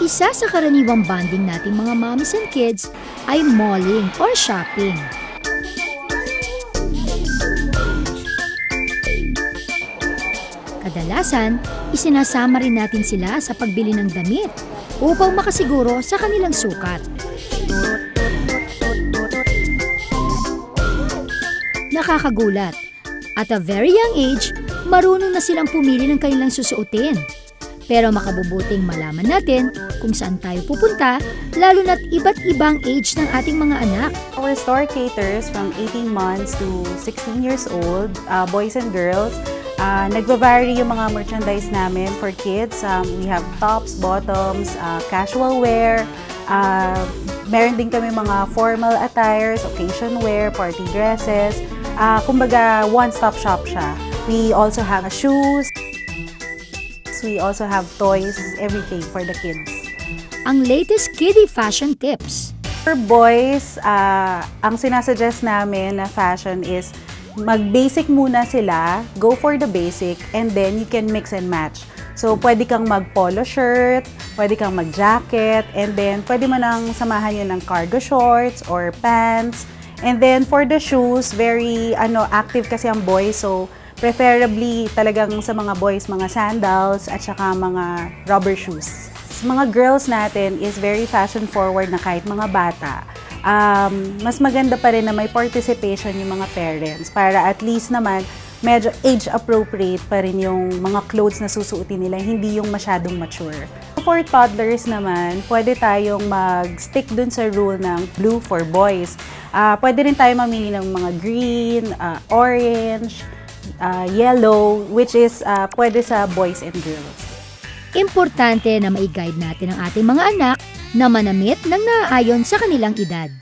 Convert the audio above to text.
Isa sa karaniwang bonding nating mga mommies and kids ay malling or shopping. Kadalasan, isinasama rin natin sila sa pagbili ng damit upang makasiguro sa kanilang sukat. Nakakagulat. At a very young age, marunong na silang pumili ng kanilang susuotin. Pero makabubuting malaman natin kung saan tayo pupunta, lalo na't iba't ibang age ng ating mga anak. Our store caters from 18 months to 16 years old, boys and girls. Nagva-vary yung mga merchandise namin for kids. We have tops, bottoms, casual wear. Meron din kami mga formal attires, occasion wear, party dresses. Kumbaga, one-stop shop siya. We also have shoes. We also have toys, everything for the kids. Ang latest kiddie fashion tips. For boys, ang sinasuggest namin na fashion is mag-basic muna sila, go for the basic, and then you can mix and match. So, pwede kang mag-polo shirt, pwede kang mag-jacket, and then pwede mo nang samahan yun ng cargo shorts or pants. And then for the shoes, very active kasi ang boys, so preferably talagang sa mga boys, mga sandals at saka mga rubber shoes. Sa mga girls natin is very fashion forward na kahit mga bata. Mas maganda pa rin na may participation yung mga parents para at least naman medyo age appropriate pa rin yung mga clothes na susuotin nila, hindi yung masyadong mature. For toddlers naman, pwede tayong mag-stick dun sa rule ng blue for boys. Pwede rin tayo mamili ng mga green, orange, yellow, which is pwede sa boys and girls. Importante na mai-guide natin ang ating mga anak na manamit ng naaayon sa kanilang edad.